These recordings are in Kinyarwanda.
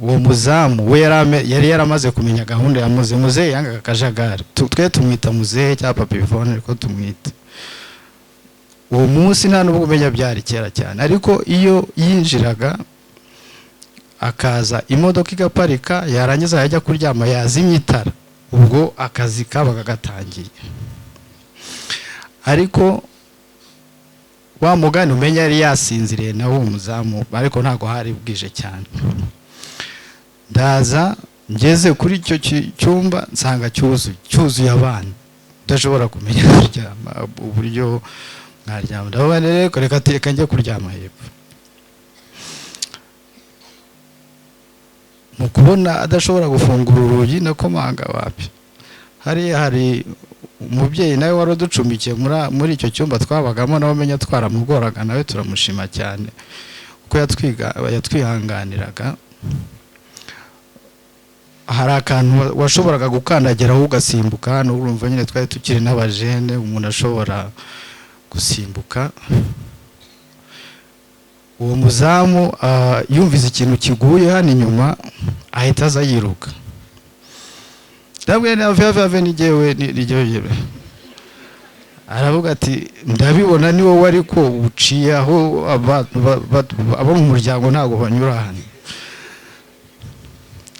uwo muzamu we yari yaramaze kumenya gahunda ya muzehe yanga akajagari. Twe tumwita muzehe cya Papa Yvonne ariko tumwita uwo munsi nta nubwo umenya byari kera cyane, ariko iyo yinjiraga akaza imodoka igaparika yarangiza yajya kuryama yazimya itara, ubwo akazi kabaga gatangiye. Ariko wa mugani umenya yari yasinziriye nawe umuzamu, ariko ntago hari bwije cyane. Ndaza ngeze kuri icyo cyumba nsanga cyuzuye abana, udashobora kumenya kuryama uburyo mwaryama. Ndabona rero reka njye kuryama hepfo. Mu kubona adashobora gufungura urugi nakomanga wapi, hari umubyeyi nawe wari uducumbikiye muri icyo cyumba twabagamo, nawe umenya twaramugoraga, nawe turamushima cyane kuko yatwihanganiraga. Hari akantu washoboraga gukandagiraho ugasimbuka, hano urumva nyine twari tukiri n'abajene, umuntu ashobora gusimbuka. Uwo muzamu yumvise ikintu kiguye hano inyuma ahita aza yiruka. Ndabwiye nave nigewe aravuga ati ndabibona ni wowe ariko uciye aho abo mu muryango ntago banyura hano.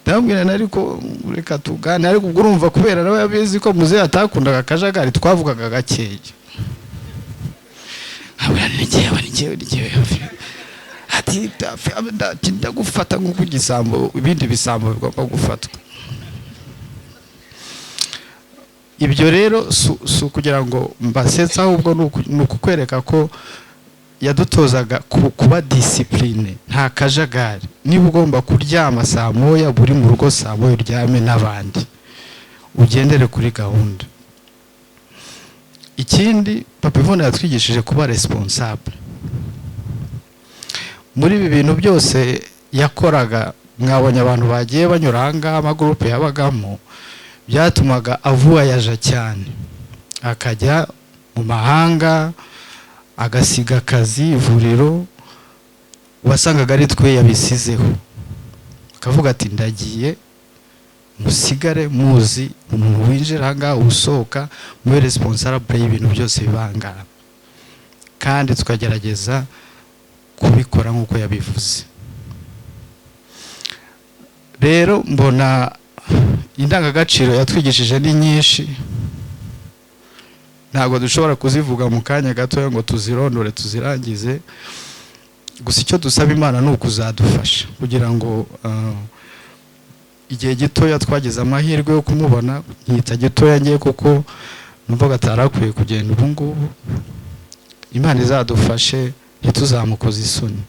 Ndabwira ariko reka tugane, ariko ubwo urumva kubera nawe yabizi ko muzehe atakundaga akajagari twavugaga gakeya. Abura nigewe ati ndagufata nk'uko igisambo ibindi bisambo bigomba gufatwa. Ibyo rero si ukugira ngo mbasetsa, ahubwo ni ukukwereka ko yadutozaga kuba discipline, nta kajagari. Niba ugomba kuryama saa moya, buri mu rugo saa moya uryame n'abandi, ugendere kuri gahunda. Ikindi Papa Yvonne yatwigishije kuba responsable muri ibi bintu byose yakoraga. Mwabonye abantu bagiye banyura ahangaha, amagurupe yabagamo, byatumaga avuyaja cyane, akajya mu mahanga, agasiga akazi, ivuriro, wasangaga ari twe yabisizeho. Akavuga ati ndagiye, musigare muzi umuntu winjira ahangaha usohoka, mube responsable y'ibintu byose bibangana, kandi tukagerageza kubikora nk'uko yabivuze. Rero mbona indangagaciro yatwigishije ni nyinshi, ntabwo dushobora kuzivuga mu kanya gatoya ngo tuzirondore tuzirangize. Gusa icyo dusaba Imana ni ukuzadufasha kugira ngo igihe gitoya twagize amahirwe yo kumubona, nkita gitoya ngiye kuko numvaga atarakwiye kugenda ubu ngubu. Imana izadufashe ntituzamukoze isoni.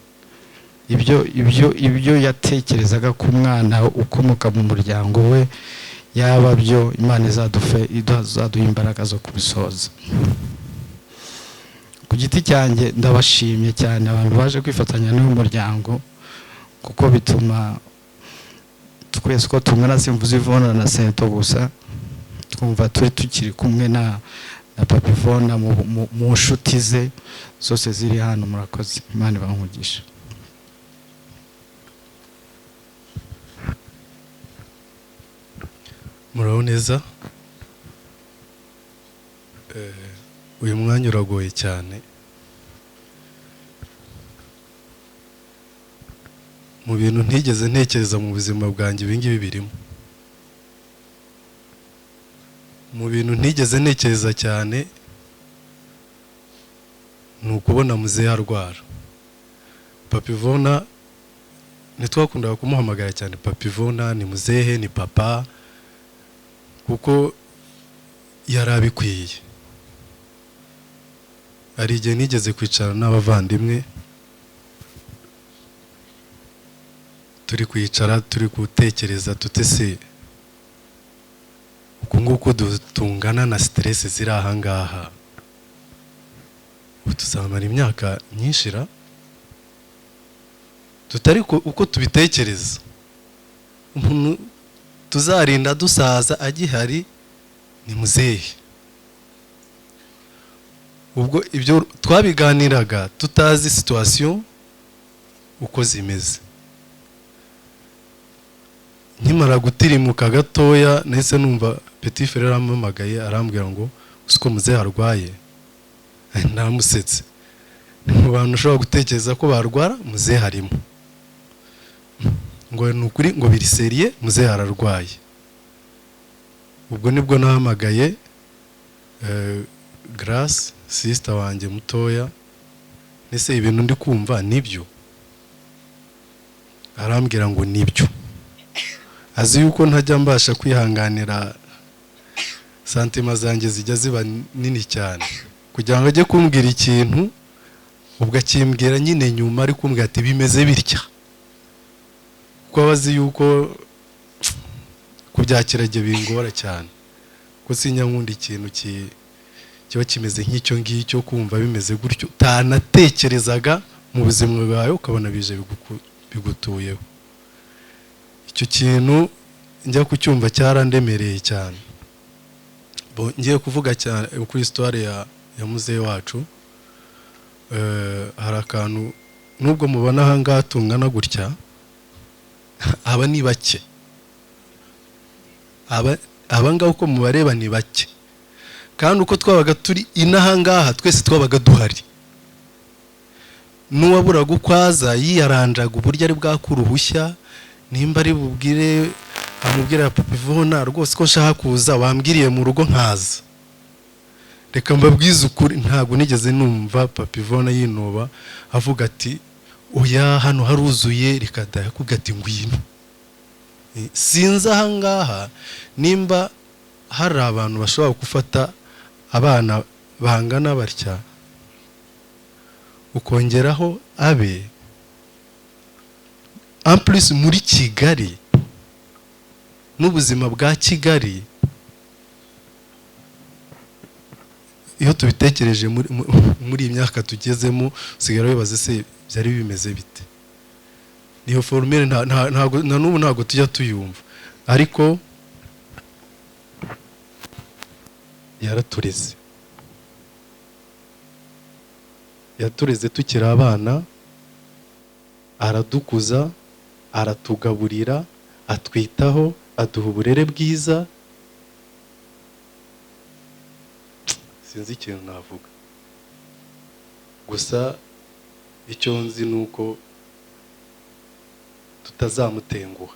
Ibyo yatekerezaga ku mwana ukomoka mu muryango we yaba byo, Imana izaduha imbaraga zo kubisoza. Ku giti cyanjye ndabashimye cyane abantu baje kwifatanya n'uyu muryango, kuko bituma twese ko tungana, simvuze Yvonne na Sento gusa, twumva tukiri kumwe na Papa Yvonne mu nshuti ze zose ziri hano. Murakoze, Imana ibamugisha. Muraho neza. Uyu mwanya uragoye cyane. Mu bintu ntigeze ntekereza mu buzima bwanjye ibingibi birimo. Mu bintu ntigeze ntekereza cyane ni ukubona muzehe arwara. Papa Yvonne ntitwakundaga kumuhamagara cyane Papa Yvonne, ni muzehe, ni papa, kuko yarabikwiye. Ari igihe nigeze kwicara n'abavandimwe, turi kwicara turi gutekereza tutese uko nguko dutungana na stress ziri ahangaha, tuzamara imyaka nyinshira tutari uko tubitekereza. Umuntu tuzarinda dusaza agihari ni muzehe. Ubwo ibyo twabiganiraga tutazi situation uko zimeze. nkimara gutirimuka gatoya nahise numva petit frère arampamagaye arambwira ngo usiko muzehe arwaye. Namusetse, mu bantu ushobora gutekereza ko barwara muzehe harimo, ngo ni ukuri ngo biri seriye muzehe ararwaye. Ubwo nibwo nahamagaye Grace sister wanjye mutoya, nese ibintu ndi kumva nibyo? Arambwira ngo nibyo. Azi yuko ntajya mbasha kwihanganira santima zanjye zijya ziba nini cyane, kugira ngo ajye kumbwira ikintu ubwo akimbwira nyine nyuma ari kumbwira ati bimeze bitya, kuko abazi yuko kubyakira bingora cyane, ko sinyankunda ikintu kiba kimeze nk'icyo ngicyo, kumva bimeze gutyo utanatekerezaga mu buzima bwawe ukabona bije bigutuyeho. Icyo kintu njya kucyumva cyarandemereye cyane. Ngiye kuvuga cyane kuri histoire ya muzehe wacu. Hari akantu nubwo mubona aha ngaha tungana gutya, aba ni bake, aba ngaho uko mubareba ni bake, kandi uko twabaga turi inaha ngaha twese twabaga duhari. N'uwaburaga ukwaza yiyaranjaga uburyo ari bwakuruhushya, nimba ari bubwire amubwira Papa Ivona rwose ko nshaka kuza, wambwiriye mu rugo nkaza. Reka mbabwize ukuri, ntago nigeze numva Papa Ivona yinuba avuga ati oya hano haruzuye, reka ndakuga ati ngwino. Sinzi aha ngaha nimba hari abantu bashobora gufata abana bangana batya ukongeraho abe en plus muri Kigali, n'ubuzima bwa Kigali. Iyo tubitekereje muri imyaka tugezemo usigara wibaza se byari bimeze bite. Niyo formule na n'ubu ntago tujya tuyumva, ariko yatureze tukiri abana, aradukuza, aratugaburira, atwitaho, aduha uburere bwiza. Sinzi ikintu navuga, gusa icyo nzi nuko tutazamutenguha,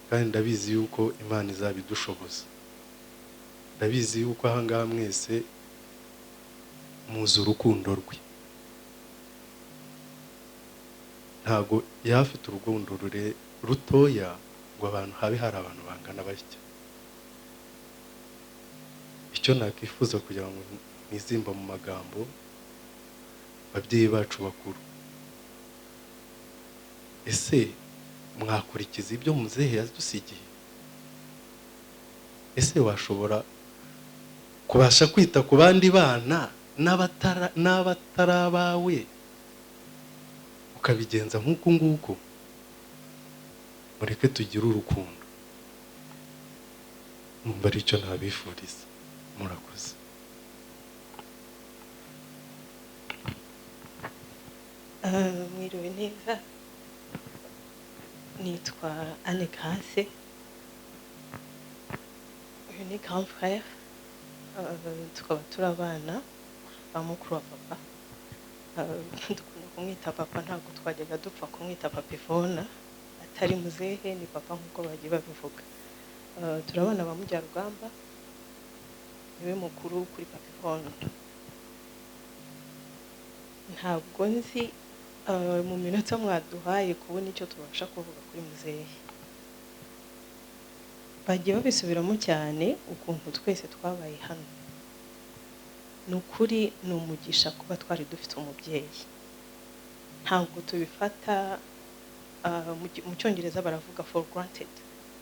kandi ndabizi yuko Imana izabidushoboza. Ndabizi yuko aha ngaha mwese muzi urukundo rwe, ntago yafite urukundo rutoya ngo abantu habe hari abantu bangana batya. Icyo nakwifuza kugira ngo nizimba mu magambo, babyeyi bacu bakuru, ese mwakurikiza ibyo muzehe yadusigiye? Ese washobora kubasha kwita ku bandi bana n'abatari abawe ukabigenza nk'uko nguko? Mureke tugire urukundo. Numva ari cyo nabifuriza. Murakoze. Mwiriwe neza, nitwa Anne Grace, uyu ni grand frère, tukaba turi abana ba mukuru wa papa. Dukunda kumwita papa, ntabwo twajyaga dupfa kumwita Papa Ivona, atari muzehe ni papa nk'uko bagiye babivuga. Turi abana ba Mujyarugamba, niwe mukuru kuri Papa Ivona. Ntabwo nzi mu minota mwaduhaye kubona icyo tubasha kuvuga kuri muzehe. Bagiye babisubiramo cyane ukuntu twese twabaye hano. Ni ukuri ni umugisha kuba twari dufite umubyeyi. Ntabwo tubifata, mu Cyongereza baravuga for granted.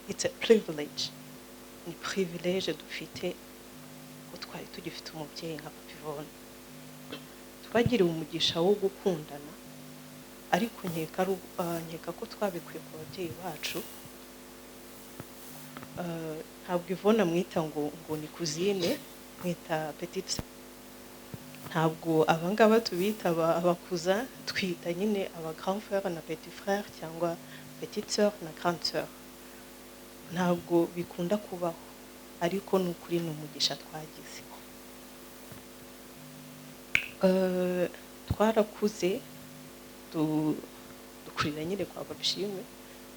It's a privilege. Ni privilege dufite ko twari tugifite umubyeyi nka Papa Ivona. Twagiriwe umugisha wo gukundana, ariko nkeka ko twabikuye ku babyeyi bacu. Ntabwo Ivona mwita ngo ni cousine, mwita petite sœur. Ntabwo abangaba tubita abakuza, twita nyine aba grand frère na petit frère cyangwa petite sœur na grande sœur. ntabwo bikunda kubaho, ariko ni ukuri ni umugisha twagize. Twarakuze dukurira nyine kwa Babishimwe.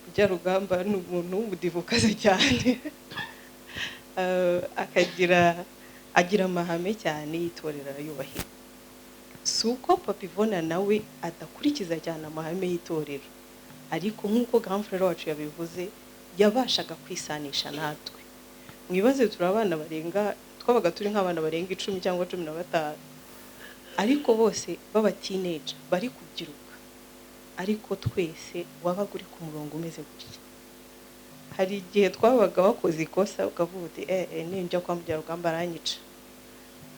Mubyarugamba ni umuntu w'umudivukaze cyane, agira amahame cyane yitorera yubahira. Si uko Papa Yvonne nawe adakurikiza cyane amahame y'itorero, ariko nk'uko grand frère wacu yabivuze yabashaga kwisanisha natwe. Mwibaze turi abana barenga, twabaga turi nk'abana barenga 10 cyangwa 15, ariko bose baba teenager bari kubyiruka, ariko twese wabaga uri ku murongo umeze gutya. Hari igihe twabaga wakoze ikosa ukavuga uti ninjya kwa Mubyarugamba aranyica,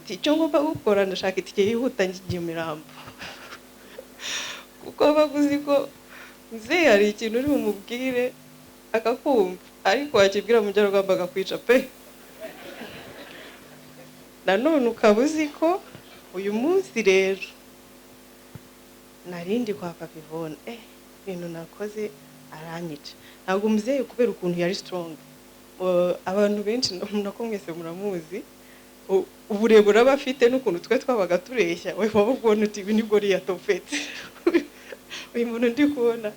icyo ngomba gukora ndashaka itike yihuta ngiye Mirambo, kuko baguzi ko mzee hari ikintu uri bumubwire akakumva, ariko wakibwira Mubyarugamba agakwica pe. Nanone ukabuzi ko uyu munsi rero narindi kwa Papa Yvonne ibintu nakoze aranyica. Ntabwo mzee kubera ukuntu yari strong, abantu benshi nako mwese muramuzi, uburebure aba afite n'ukuntu twe twabaga tureshya, we wabubona uti ibi ni Goliath topete. Uyu muntu ndi kubona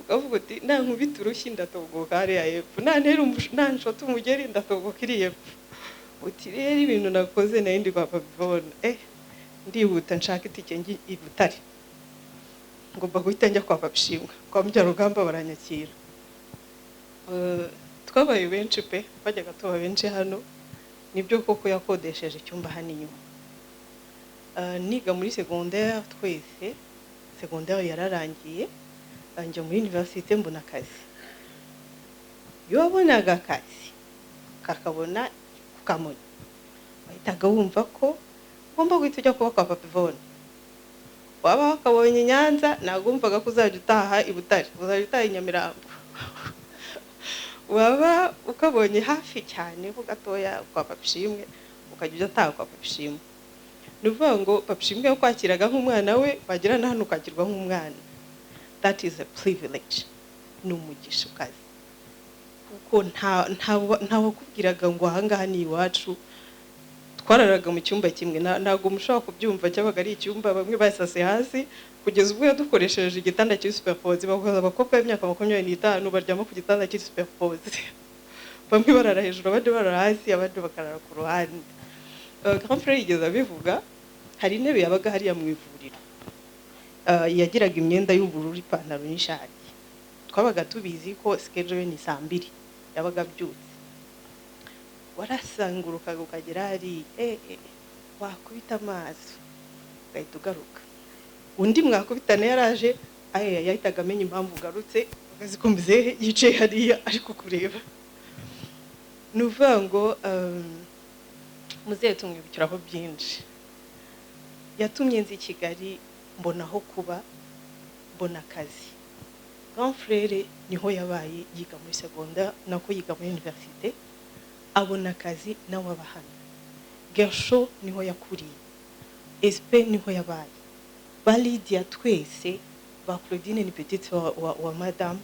ukavuga uti nta nkubita urushyi ndatoboka hariya hepfo, nta nshota umugeri ndatoboka iri hepfo. Uti rero ibintu nakoze narindi kwa Papa Yvonne, ndihuta nshaka itike ngi i Butare, ngomba guhita njya kwa Babishimwe. Kwa Mubyarugamba baranyakira. Twabaye benshi pe, bajyaga tuba benshi hano. Nibyo koko yakodesheje icyumba hano inyuma. Niga muri secondaire twese, secondaire yararangiye, njya muri université mbona akazi. Iyo wabonaga akazi kakabona kukamoni, wahitaga wumva ko ugomba guhita ujya kuba kwa Papa Yvonne. Waba wakabonye Nyanza ntabwo wumvaga ko uzajya utaha i Butare, uzajya utaha i Nyamirambo. Waba ukabonye hafi cyane ho gatoya kwa Babishimwe, ukajya ujya utaha kwa Babishimwe. Nuvuga ngo Babishimwe yakwakiraga nk'umwana we, wagira na hano ukakirwa nk'umwana. That is a privilege, ni umugisha ukazi, kuko nta wakubwiraga ngo ahangaha ni iwacu. Twararaga mu cyumba kimwe, ntabwo mushobora kubyumva, cyabaga ari icyumba bamwe basase hasi, kugeza ubwo yadukoresheje igitanda cy'i superpose. Bakoze abakobwa b'imyaka 25 baryama ku gitanda cy'i superpose, bamwe barara hejuru abandi barara hasi, abandi bakarara ku ruhande. Grand frère yigeze abivuga, hari intebe yabaga hariya mu ivuriro, yagiraga imyenda y'ubururu, ipantaro n'ishati. Twabaga tubizi ko schedule ni 2:00 yabaga byutse. Warasangurukaga ukagera hari wakubita amaso ugahita ugaruka. Undi mwakubitana yaraje yahitaga amenya impamvu ugarutse, akazi ko mzee yicaye hariya ariko kureba. Nuvuga ngo mzee tumwibukiraho byinshi. Yatumye nzi Kigali, mbona aho kuba, mbona akazi. Grand frère niho yabaye yiga muri secondaire, nako yiga muri université, abona akazi nawe abahana. Gersho niho yakuriye, SP niho yabaye, ba Lydia twese, ba Claudine ni petite wa madame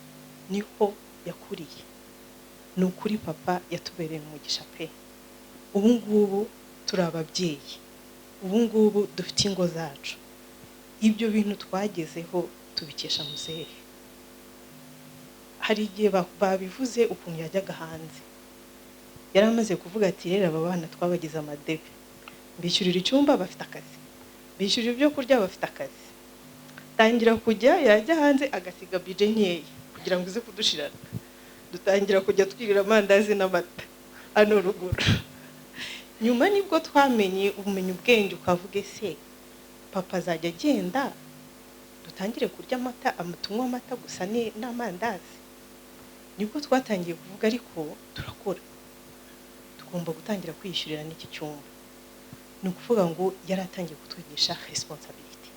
niho yakuriye. Ni ukuri papa yatubereye umugisha pe. Ubu ngubu turi ababyeyi, ubu ngubu dufite ingo zacu. Ibyo bintu twagezeho tubikesha muzehe. Hari igihe babivuze ukuntu yajyaga hanze, yaramaze kuvuga ati rero aba bana twabagize amadebe, bishyurira icyumba bafite akazi, bishyurira ibyo kurya bafite akazi. Tangira kujya yajya hanze agasiga budget nkeya kugira ngo uze kudushirana. Dutangira kujya twirira amandazi n'amata hano ruguru. Nyuma nibwo twamenye ubumenyi ubwenge, ukavuga se papa azajya agenda dutangire kurya amata, tunywa amata gusa n'amandazi. Nibwo twatangiye kuvuga ariko turakora, tugomba gutangira kwiyishyurira n'iki cyumba. Ni ukuvuga ngo yaratangiye kutwigisha responsibility.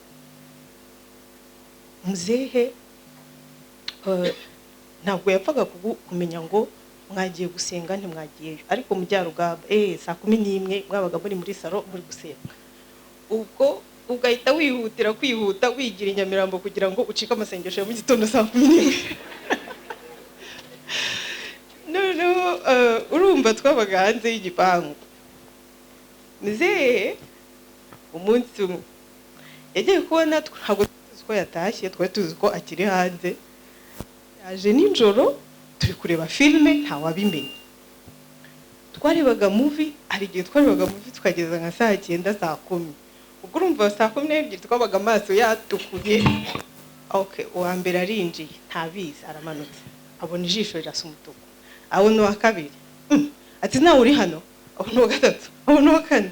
Muzehe ntabwo yapfaga kumenya ngo mwagiye gusenga ntimwagiyeyo, ariko Mubyarugamba 11:00 mwabaga muri salo muri gusenga. Ubwo ugahita kwihuta wigira Nyamirambo kugira ngo ucike amasengesho ya mu gitondo 11:00. noneho urumva twabaga hanze y'igipangu. Muzehe umunsi umwe yagiye kubona ntabwo tuzi ko yatashye, twari tuzi ko akiri hanze. Yaje nijoro turi kureba filime ntawabimenye. Twarebaga movie, hari igihe twarebaga movie tukageza nka saa 9 saa 10. Ubwo urumva saa 12 twabaga amaso yatukuye. Okay, uwa mbere arinjiye ntabizi aramanutse. Abona ijisho rirasa umutuku. Abona uwa kabiri. Ati nawe uri hano? Abona uwa gatatu. Abona uwa kane.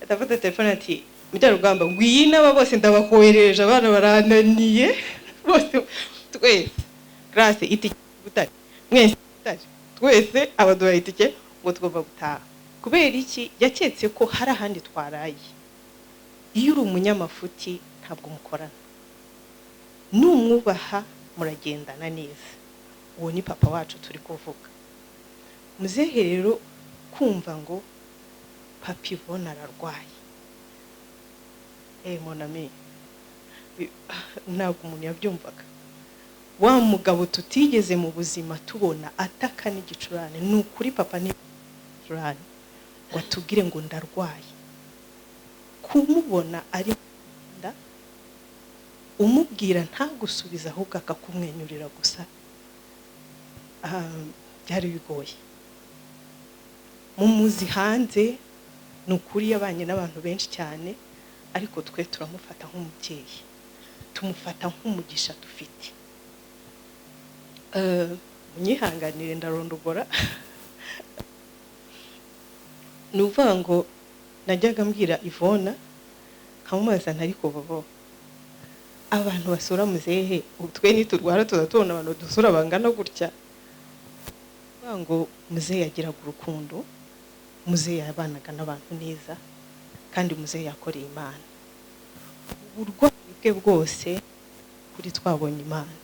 Atafata telefone ati Mutarugamba ngwina aba bose ndabakohereje abana barananiye. Bose twese. Grace itike gutari. Mwese gutari. Twese abaduha itike ngo tugomba gutaha. Kubera iki yaketse ko hari ahandi twaraye. Iyo uri umunyamafuti ntabwo mukorana. Numwubaha muragendana neza. Uwo ni papa wacu turi kuvuga. Muzehe rero kumva ngo Papa Yvonne ararwaye. Mon ami, ntabwo umuntu yabyumvaga. Wa mugabo tutigeze mu buzima tubona ataka n'igicurane, ni ukuri papa ni igicurane, ngo atubwire ngo ndarwaye. Kumubona ari nda, umubwira ntagusubiza ahubwo akakumwenyurira gusa, byari bigoye. Mu muzi hanze ni ukuri yabanye n'abantu benshi cyane, ariko twe turamufata nk'umubyeyi, tumufata nk'umugisha dufite. Munyihanganire ndarondogora. Nuvuga ngo najyaga mbwira Yvonne nkamubaza ntariko bobo abantu basura muzehe twe niturwara tuzatubona abantu dusura bangana gutya. Ngo muzehe yagiraga urukundo, muzehe yabanaga n'abantu neza, kandi muzehe yakoreye Imana. Uburwayi bwe bwose kuri twabonye Imana.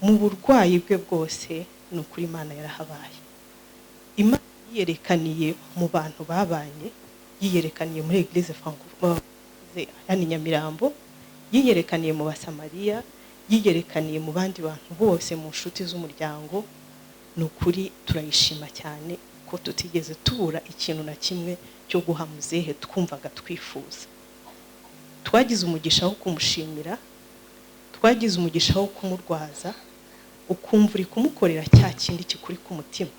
Mu burwayi bwe bwose ni ukuri Imana yarahabaye. Imana yiyerekaniye mu bantu babanye, yiyerekaniye muri Eglise Francophone yani Nyamirambo, yiyerekaniye mu Basamariya, yiyerekaniye mu bandi bantu bose mu nshuti z'umuryango. Ni ukuri turayishima cyane ko tutigeze tubura ikintu na kimwe cyo guha muzehe twumvaga twifuza. Twagize umugisha wo kumushimira, twagize umugisha wo kumurwaza, ukumva uri kumukorera cya kindi kikuri ku mutima.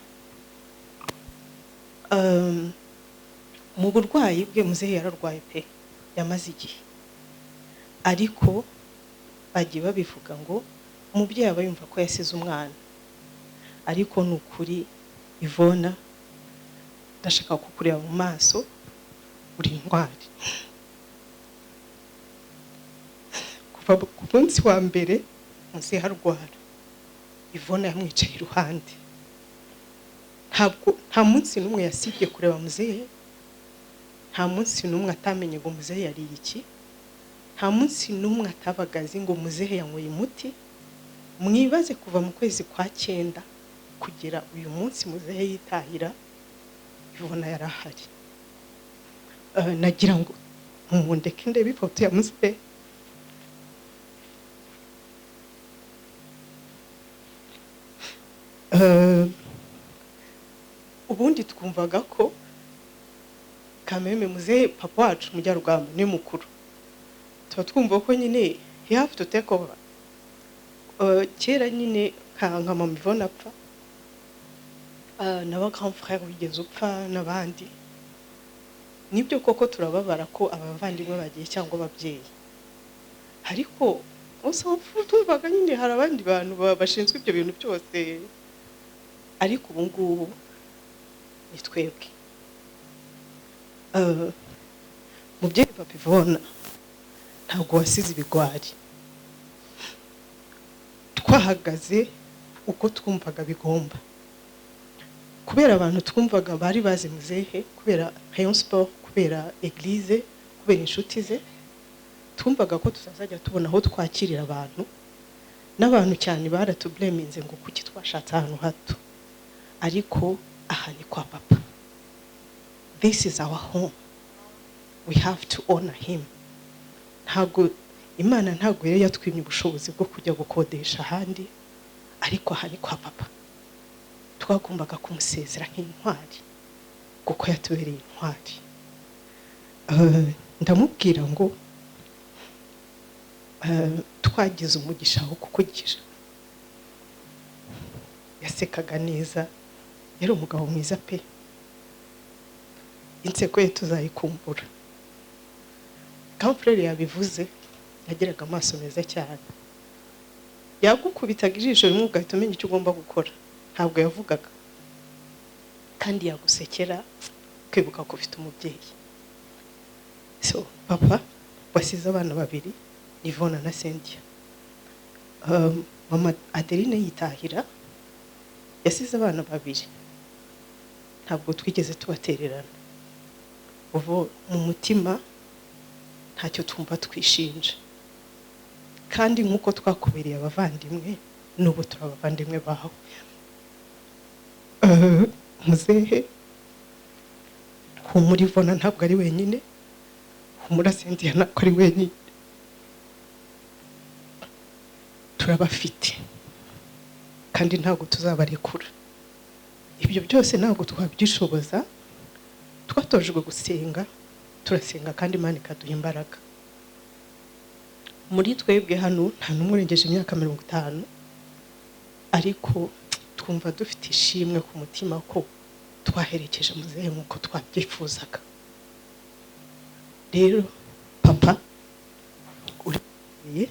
Mu burwayi bwe muzehe yararwaye pe, yamaze igihe, ariko bagiye babivuga ngo umubyeyi aba yumva ko yasize umwana. Ariko ni ukuri Yvonne, ndashaka kukureba mu maso, uri intwari. Kuva ku munsi wa mbere muzehe arwara, Yvonne yamwicaye iruhande. Nta munsi n'umwe yasibye kureba muzehe, nta munsi n'umwe atamenye ngo muzehe yariye iki, nta munsi n'umwe atabagazi ngo muzehe yanyweye umuti. Mwibaze kuva mu kwezi kwa 9 kugera uyu munsi muzehe yitahira, Yvonne yarahari. Nagira ngo ndeke ndebe ifoto ya muzehe. Ubundi twumvaga ko Kameme muzehe papa wacu Mujarugamba ni mukuru, tuba twumva ko nyine he have to take over. Kera nyine nka mama Yvonne apfa, n'aba grand frère wigeze upfa n'abandi. Nibyo koko turababara ko abavandimwe bagiye cyangwa ababyeyi, ariko usanzwe tubaga nyine hari abandi bantu bashinzwe ibyo bintu byose. Ariko ubu ngubu ni twebwe. Mubyeyi Papa Yvonne ntabwo wasize ibigwari. Twahagaze uko twumvaga bigomba, kubera abantu twumvaga bari bazi muzehe, kubera Rayon Sport, kubera Eglise, kubera inshuti ze. Twumvaga ko tuzazajya tubona aho twakirira abantu, n'abantu cyane baratubleminze ngo kuki twashatse ahantu hato. Ariko aha ni kwa papa. This is our home. We have to honor him. Ntabwo Imana ntabwo yari yatwimye ubushobozi bwo kujya gukodesha ahandi, ariko aha ni kwa papa. twagombaga kumusezera nk'intwari kuko yatubereye intwari. Ndamubwira ngo twagize umugisha wo kukugira. Yasekaga neza, yari umugabo mwiza pe. Inseko ye tuzayikumbura. Quand frère yabivuze yagiraga amaso meza cyane. Yagukubitaga ijisho rimwe ugahita umenya icyo ugomba gukora. Ntabwo yavugaga. Kandi yagusekera kwibuka ko ufite umubyeyi. So papa wasize abana babiri, Yvonne na Cynthia. Mama Adeline yitahira yasize abana babiri. Ntabwo twigeze tubatererana. Ubu mu mutima ntacyo tumva twishinja. Kandi nkuko twakubereye abavandimwe n'ubu turabavandimwe bawe. Muzehe humura Yvonne ntabwo ari wenyine, humura Cynthia ntabwo ari wenyine, turabafite kandi ntabwo tuzabarekura. Ibyo byose ntabwo twabyishoboza, twatojwe gusenga, turasenga kandi Imana ikaduha imbaraga. Muri twebwe hano nta n'umwe urengeje imyaka 50, ariko twumva dufite ishimwe ku mutima ko twaherekeje muzehe nk'uko twabyifuzaga. Rero papa uriye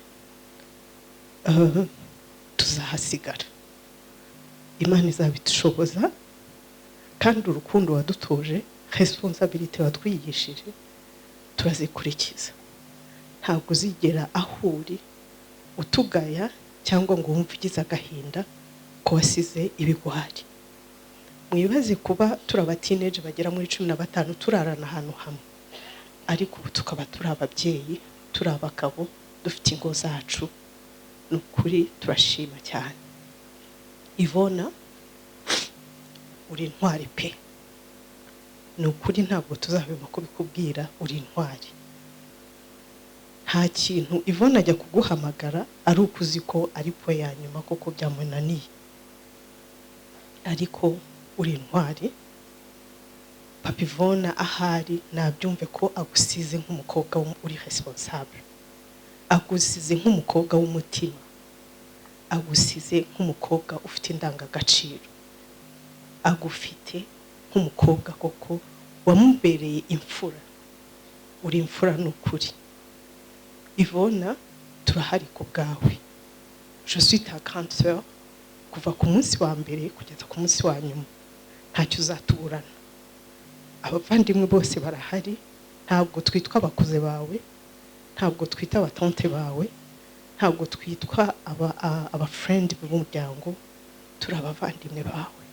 tuzahasigara. Imana izabidushoboza kandi urukundo wadutoje, responsabilité watwigishije turazikurikiza. Ntabwo uzigera aho uri utugaya cyangwa ngo wumve ugize agahinda ko wasize ibigwari. Mwibaze kuba turaba teenage bagera muri 15 turarana ahantu hamwe, ariko ubu tukaba turi ababyeyi, turi abagabo, dufite ingo zacu. Nukuri turashima cyane. Yvonne uri intwari pe. Nukuri ntabwo tuzabema ko bikubwira uri intwari. Nta kintu Yvonne ajya kuguhamagara ari ukuzi ko ari po ya nyuma koko byamunaniye, ariko uri intwari. Papa Yvonne ahari nabyumve ko agusize nk'umukobwa uri responsable, agusize nk'umukobwa w'umutima, agusize nk'umukobwa ufite indangagaciro, agufite nk'umukobwa koko wamubereye imfura. Uri imfura n'ukuri. Yvonne turahari ku bwawe. Je suis ta grande sœur kuva ku munsi wa mbere kugeza ku munsi wa nyuma. Ntacyo uzatuburana. Abavandimwe bose barahari. Ntabwo twitwa abakuze bawe, ntabwo twita abatante bawe, ntabwo twitwa aba friend b'umuryango. Turabavandimwe bawe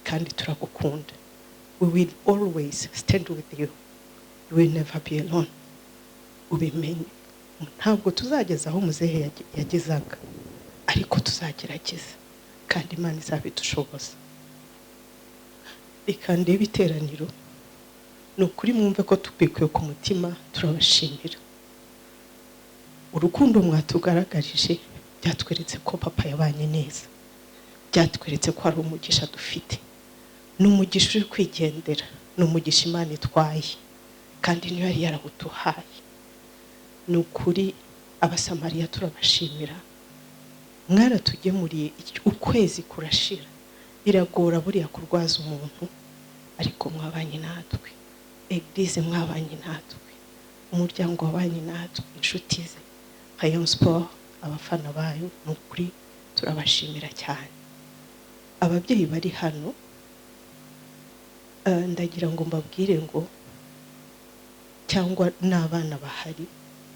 kandi turagukunda. We will always stand with you. You will never be alone. Ubimenye. Ntabwo tuzageza aho muzehe yagezaga, ariko tuzagerageza kandi Imana izabidushoboza. Reka ndebe iteraniro. Nukuri mwumve ko tubikuye ku mutima. Turabashimira urukundo mwatugaragarije. Byatweretse ko papa yabanye neza, byatweretse ko ari umugisha dufite, n'umugisha uri kwigendera, n'umugisha Imana itwaye kandi niyo yari yarabutuhaye. Nukuri abasamariya turabashimira. Mwaratugemuriye ukwezi kurashira, biragora buriya kurwaza umuntu, ariko mwabanye natwe. Eglise mwabanye natwe, umuryango wabanye natwe, inshuti ze, Rayon Sport, abafana bayo. Nukuri turabashimira cyane. Ababyeyi bari hano ndagira ngo mbabwire ngo, cyangwa n'abana bahari,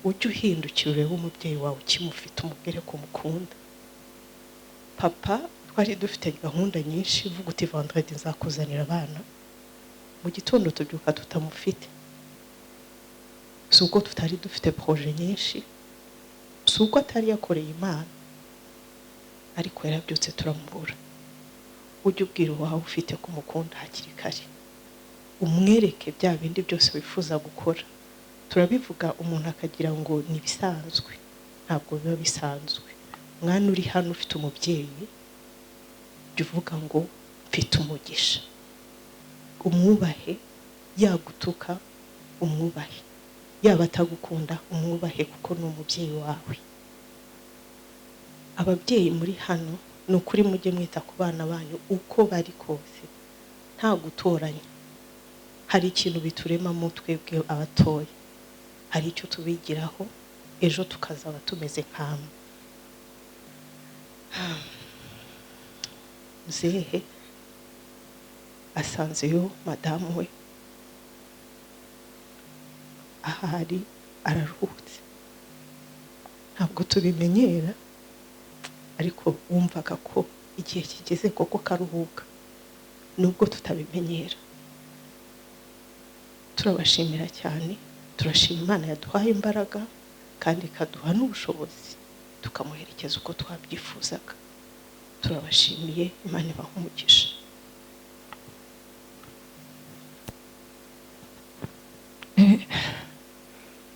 ujye uhindukira urebe umubyeyi wawe ukimufite, umubwire ko mukunda. Papa twari dufite gahunda nyinshi, vuga uti vendredi nzakuzanira abana, mu gitondo tubyuka tutamufite. Si uko tutari dufite projet nyinshi, si uko atari yakoreye Imana, ariko yarabyutse turamubura. Ujye ubwira wawe ufite kumukunda hakiri kare, umwereke bya bindi byose wifuza gukora. Turabivuga umuntu akagira ngo ni bisanzwe, ntabwo biba bisanzwe. Mwana uri hano ufite umubyeyi, jya uvuga ngo mfite umugisha. Umwubahe, yagutuka umwubahe, yaba atagukunda umwubahe kuko ni umubyeyi wawe. Ababyeyi muri hano ni ukuri mujye mwita ku bana banyu uko bari kose, nta gutoranya. Hari ikintu biturema mu twebwe abatoya, hari icyo tubigiraho, ejo tukazaba tumeze nk'amwe. Muzehe asanzeyo madamu we ahari araruhutse, ntabwo tubimenyera, ariko wumvaga ko igihe kigeze koko karuhuka, nubwo tutabimenyera. Turabashimira cyane, turashima Imana yaduhaye imbaraga kandi ikaduha n'ubushobozi tukamuherekeza uko twabyifuzaga. Turabashimiye, Imana ibahe umugisha.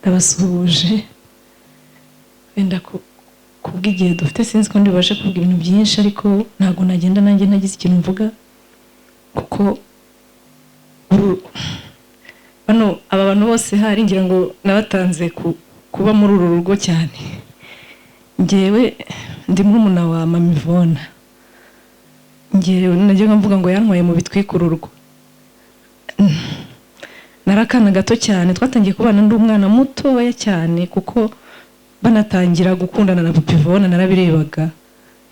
Ndabasuhuje, wenda kubw'igihe dufite sinzi ko ndibashe kuvuga ibintu byinshi, ariko ntabwo nagenda nanjye nagize ikintu mvuga, kuko bano aba bantu bose hari ngira ngo nabatanze kuba muri uru rugo cyane. Njyewe ndi murumuna wa Mama Yvonne, njyewe najyaga mvuga ngo yantwaye mu bitwika urugo. Narakana gato cyane, twatangiye kubana ndi umwana mutoya cyane, kuko banatangira gukundana na Papa Yvonne narabirebaga,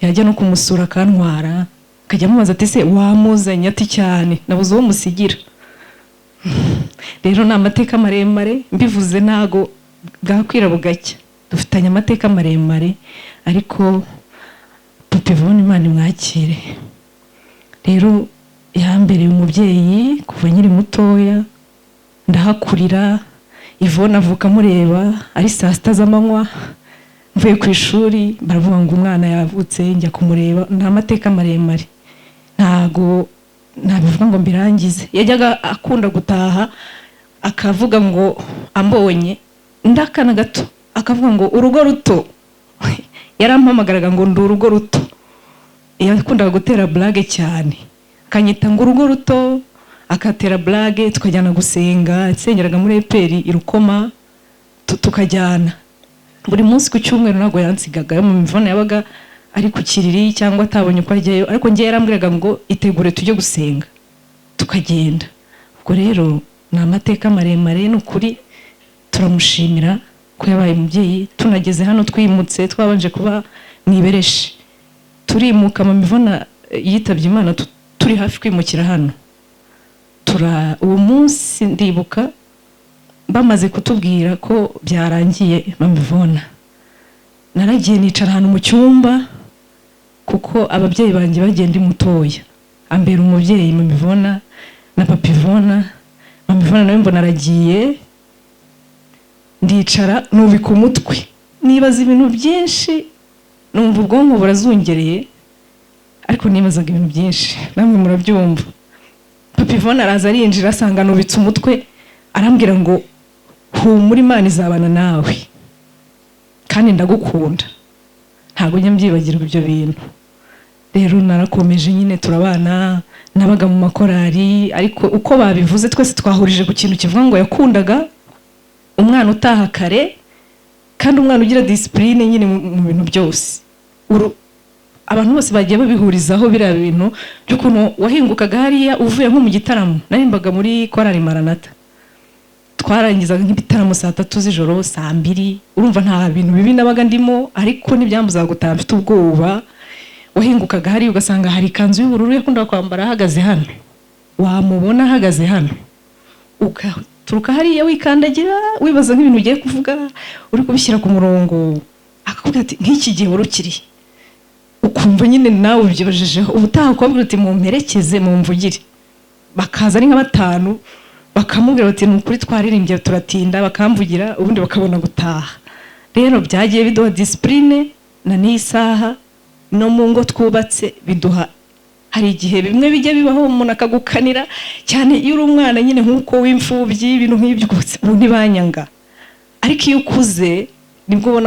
yajya no kumusura akantwara, akajya amubaza ati se wamuzanye ati cyane, nabuze uwo musigira. Rero ni amateka maremare, mbivuze ntago bwakwira bugacya, dufitanye amateka maremare, ariko Papa Yvonne Imana imwakire. Rero yambereye umubyeyi kuva nkiri mutoya, ndahakurira. Yvonne avuka mureba ari saa sita z'amanywa, mvuye ku ishuri baravuga ngo umwana yavutse, njya kumureba. Nta mateka maremare, ntago nabivuga ngo mbirangize. Yajyaga akunda gutaha akavuga ngo ambonye ndakana gato, akavuga ngo urugo ruto. Yarampamagaraga ngo ndi urugo ruto. Yakundaga gutera blague cyane, akanyita ngo urugo ruto, akatera blague. Tukajyana gusenga, nsengeraga muri EPR i Rukoma, tukajyana buri munsi ku cyumweru. Ntabwo yansigaga, Mama Yvonne yabaga ari ku kiriri cyangwa atabonye uko ajyayo, ariko njye yarambwiraga ngo itegure tujye gusenga, tukagenda. Ubwo rero ni amateka maremare, ni ukuri turamushimira ko yabaye umubyeyi. Tunageze hano twimutse, twabanje kuba mwibereshi, turimuka. Mama Yvonne yitabye Imana turi hafi kwimukira hano. Uwo munsi ndibuka bamaze kutubwira ko byarangiye Mama Yvonne, naragiye nicara ahantu mu cyumba, kuko ababyeyi banjye bagenda mutoya, ambera umubyeyi Mama Yvonne na Papa Yvonne. Mama Yvonne nawe mbona aragiye, ndicara nubika umutwe, nibaza ibintu byinshi, numva ubwonko burazungereye, ariko nibazaga ibintu byinshi, namwe murabyumva. Papa Yvonne araza arinjira, asanga nubitse umutwe, arambwira ngo humura, Imana izabana nawe kandi ndagukunda. Ntabwo njya mbyibagirwa ibyo bintu. Rero narakomeje nyine turabana, nabaga mu makorari, ariko uko babivuze twese twahurije ku kintu kivuga ngo yakundaga umwana utaha kare, kandi umwana ugira discipline nyine mu bintu byose. Abantu bose bagiye babihurizaho biriya bintu by'ukuntu wahingukaga hariya uvuye nko mu gitaramo. Narimbaga muri korari Maranatha, twarangizaga nk'ibitaramo saa 3 z'ijoro, saa 2. Urumva nta bintu bibi nabaga ndimo, ariko n'ibyambuzaga gutaha mfite ubwoba. Wahingukaga hariya ugasanga hari ikanzu y'ubururu yakundaga kwambara ahagaze hano, wamubona ahagaze hano, ukaturuka hariya wikandagira, wibaza nk'ibintu ugiye kuvuga, uri kubishyira ku murongo, akakubwira ati nk'iki gihe warukiriye, ukumva nyine nawe ubyibajejeho. Ubutaha kwabwira uti mumperekeze mumvugire, bakaza ari nka 5, bakamubwira bati nukuri twaririmbye turatinda, bakamvugira, ubundi bakabona gutaha. Rero byagiye biduha discipline, na n'isaha no mu ngo twubatse biduha. Hari igihe bimwe bijya bibaho umuntu akagukanira cyane, iyo uri umwana nyine nk'uko w'imfubyi, ibintu nk'ibyo ubu ntibanyanga, ariko iyo ukuze nibwo ubona